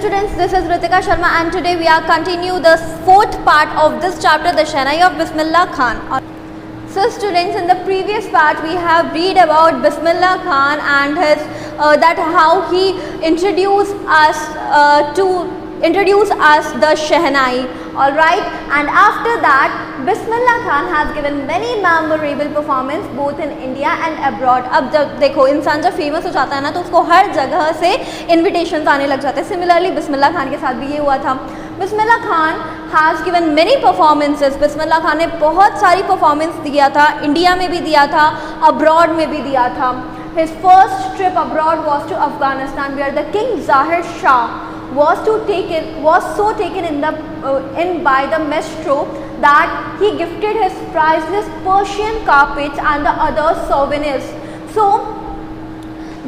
students, this is Ritika Sharma and today we are continue the fourth part of this chapter, the Shehnai of Bismillah Khan. So students, in the previous part we have read about Bismillah Khan and his that how he introduced us the Shehnai, all right. And after that Bismillah Khan has given many memorable performance both in India and abroad. अब जब देखो इंसान जब famous हो जाता है ना तो उसको हर जगह से इन्विटेशंस आने लग जाते हैं. सिमिलरली बिस्मिल्लाह खान के साथ भी ये हुआ था. Bismillah Khan has given many performances. Bismillah Khan ने बहुत सारी परफॉर्मेंस दिया था, इंडिया में भी दिया था, अब्रॉड में भी दिया था. His first trip abroad was to Afghanistan, where the King Zahir Shah was so taken in by the maestro that he gifted his priceless Persian carpets and the other souvenirs. So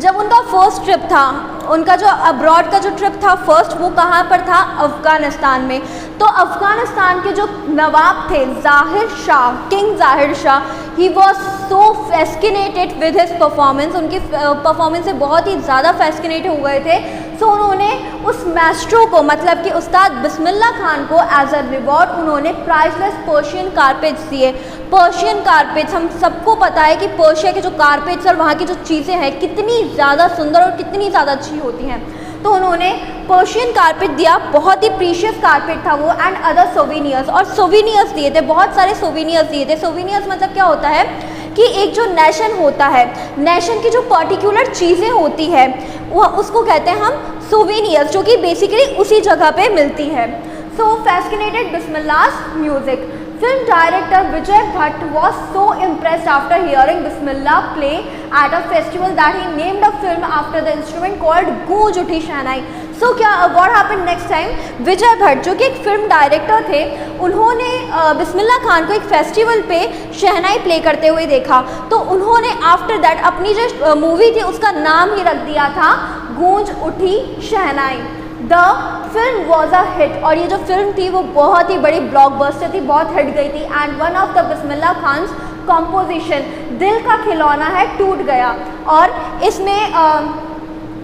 जब उनका first trip था, उनका जो abroad का जो trip था first, वो कहाँ पर था? अफ़गानिस्तान में. तो अफ़गानिस्तान के जो नवाब थे ज़ाहिर Shah, king Zahir Shah, he was so fascinated with his performance. उनकी परफॉर्मेंस से बहुत ही ज़्यादा फैस्किनेट हो गए थे. सो उन्होंने उस मैस्ट्रो को, मतलब कि उस्ताद बिस्मिल्लाह खान को एज अ रिवॉर्ड उन्होंने प्राइसलेस पर्शियन कारपेट्स दिए. पर्शियन कारपेट्स, हम सबको पता है कि पर्शिया के जो कारपेट्स और वहाँ की जो चीज़ें हैं कितनी ज़्यादा सुंदर और कितनी ज़्यादा अच्छी होती हैं. तो उन्होंने पर्शियन कारपेट दिया, बहुत ही प्रीशियस कारपेट था वो. एंड अदर सोविनियर्स, और सोविनियर्स दिए थे, बहुत सारे सोविनियर्स दिए थे. सोविनियर्स मतलब क्या होता है कि एक जो नेशन होता है, नेशन की जो पर्टिकुलर चीज़ें होती है वो उसको कहते हैं हम सोविनियर्स, जो कि बेसिकली उसी जगह पे मिलती है. सो फैस्किनेटेड बिस्मिल्लाह's music. Film director Vijay Bhatt was so impressed after hearing Bismillah play at a festival that he named a film after the instrument called Goonj Uthi Shehnai. So what happened next time? Vijay Bhatt, जो कि एक film director थे, उन्होंने बिस्मिल्लाह खान को एक festival पे शहनाई play करते हुए देखा. तो उन्होंने आफ्टर दैट अपनी जो मूवी थी उसका नाम ही रख दिया था Goonj Uthi Shehnai. The film was a hit, और ये जो फिल्म थी वो बहुत ही बड़ी ब्लॉकबस्टर थी, बहुत हिट गई थी. And one of the Bismillah Khan's composition Dil Ka खिलौना है टूट गया, और इसमें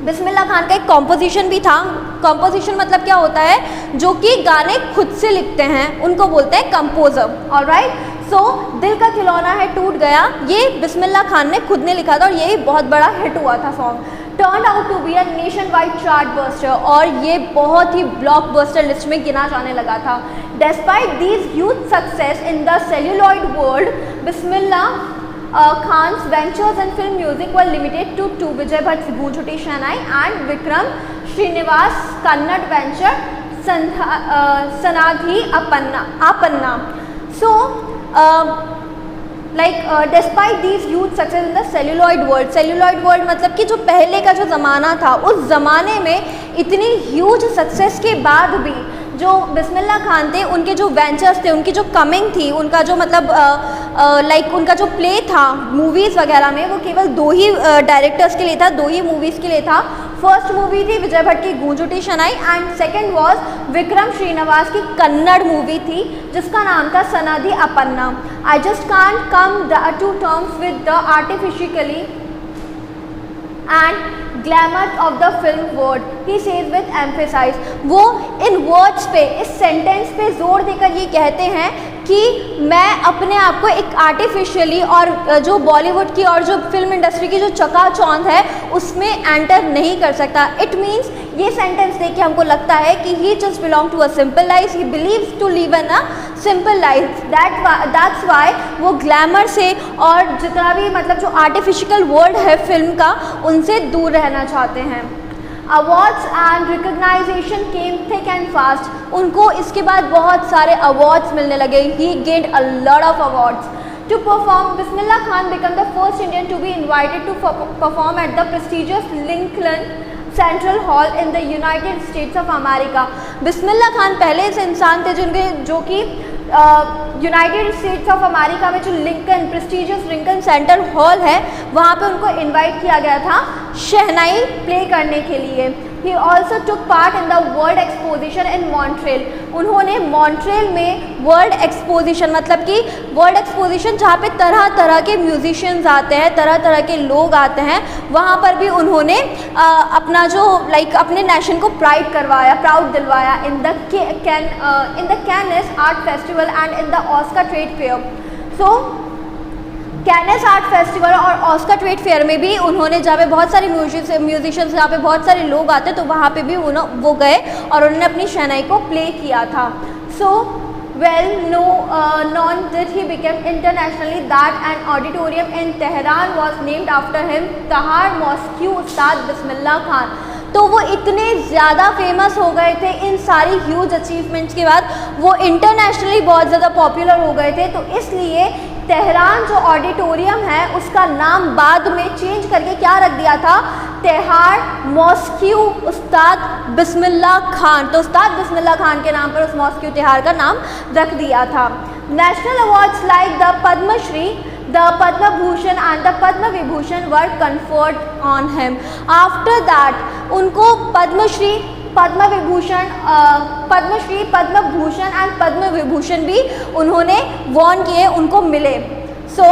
बिस्मिल्लाह खान का एक कॉम्पोजिशन भी था. कॉम्पोजिशन मतलब क्या होता है? जो कि गाने खुद से लिखते हैं उनको बोलते हैं कंपोजर, ऑलराइट. सो दिल का खिलौना है टूट गया, ये बिस्मिल्लाह खान ने खुद ने लिखा था और ये बहुत बड़ा हिट हुआ था song. Turn out to be a nation wide chart buster, और ये बहुत ही ब्लॉकबस्टर लिस्ट में गिना जाने लगा था. Despite these huge success in the celluloid world, Bismillah Khan's ventures in film music were limited to two: Vijay Bhatt's Goonj Uthi Shehnai and Vikram Srinivas' Kannada venture Sanadhi Apanna. So despite these huge success in the celluloid world मतलब कि जो पहले का जो ज़माना था, उस ज़माने में इतनी ह्यूज सक्सेस के बाद भी जो बिस्मिल्लाह खान थे, उनके जो वेंचर्स थे, उनकी जो कमिंग थी, उनका जो मतलब उनका जो प्ले था मूवीज़ वगैरह में, वो केवल दो ही डायरेक्टर्स के लिए था, दो ही मूवीज़ के लिए था. फर्स्ट मूवी थी विजय भट्ट की Goonj Uthi Shehnai and second was Vikram Srinivas की कन्नड़ मूवी थी जिसका नाम था Sanadhi Appanna. I just can't come to terms with the artificially and glamour of the film word, he says with emphasis. वो इन वर्ड्स पे, इस सेंटेंस पे जोर देकर ये कहते हैं कि मैं अपने आप को एक आर्टिफिशियली और जो बॉलीवुड की और जो फिल्म इंडस्ट्री की जो चकाचौंध है उसमें एंटर नहीं कर सकता. इट मीन्स ये सेंटेंस देख के हमको लगता है कि he just belong to a simple life, he believes to live in a simple life. That's why वो ग्लैमर से और जितना भी मतलब जो आर्टिफिशियल वर्ल्ड है फिल्म का, उनसे दूर रहना चाहते हैं. Awards and recognition came thick and fast. उनको इसके बाद बहुत सारे अवार्ड्स मिलने लगे. He gained a lot of awards. To perform, Bismillah Khan became the first Indian to be invited to perform at the prestigious Lincoln Central Hall in the United States of America. Bismillah Khan पहले ऐसे इंसान थे जो कि United states of America में जो Lincoln prestigious Lincoln centre hall है, वहाँ पे उनको इनवाइट किया गया था शहनाई प्ले करने के लिए. He also took part in the World Exposition in Montreal. उन्होंने मॉन्ट्रियल में वर्ल्ड एक्सपोजिशन, मतलब कि वर्ल्ड एक्सपोजिशन जहाँ पे तरह तरह के म्यूजिशियंस आते हैं, तरह तरह के लोग आते हैं, वहाँ पर भी उन्होंने अपना जो अपने नेशन को प्राउड दिलवाया in the कैनिस art festival and in the Oscar trade fair. So कैनिस art festival और ऑस्कर ट्रेड फेयर में भी उन्होंने, जहाँ पे बहुत सारे म्यूजिशियंस, जहाँ पे बहुत सारे लोग आते हैं, तो वहाँ पे भी वो गए और उन्होंने अपनी शहनाई को प्ले किया था. सो known that he became internationally that an auditorium in Tehran was named after him, Tahar Mosque उस्ताद बिस्मिल्लाह खान. तो वो इतने ज़्यादा फेमस हो गए थे इन सारी ह्यूज अचीवमेंट्स के बाद, वो इंटरनेशनली बहुत ज़्यादा पॉपुलर हो गए थे. तो इसलिए तेहरान जो ऑडिटोरियम है उसका नाम बाद में चेंज करके क्या रख दिया था, तेहार मॉस्क्यू उस्ताद बिस्मिल्लाह खान. तो उस्ताद बिस्मिल्लाह खान के नाम पर उस मॉस्क्यू तेहार का नाम रख दिया था. National awards like the Padma Shri, the Padma Bhushan and the Padma Vibhushan were conferred on him. After that उनको पद्मश्री, पद्म विभूषण, पद्मश्री, पद्म भूषण एंड पद्म विभूषण भी उन्होंने वॉन किए, उनको मिले. सो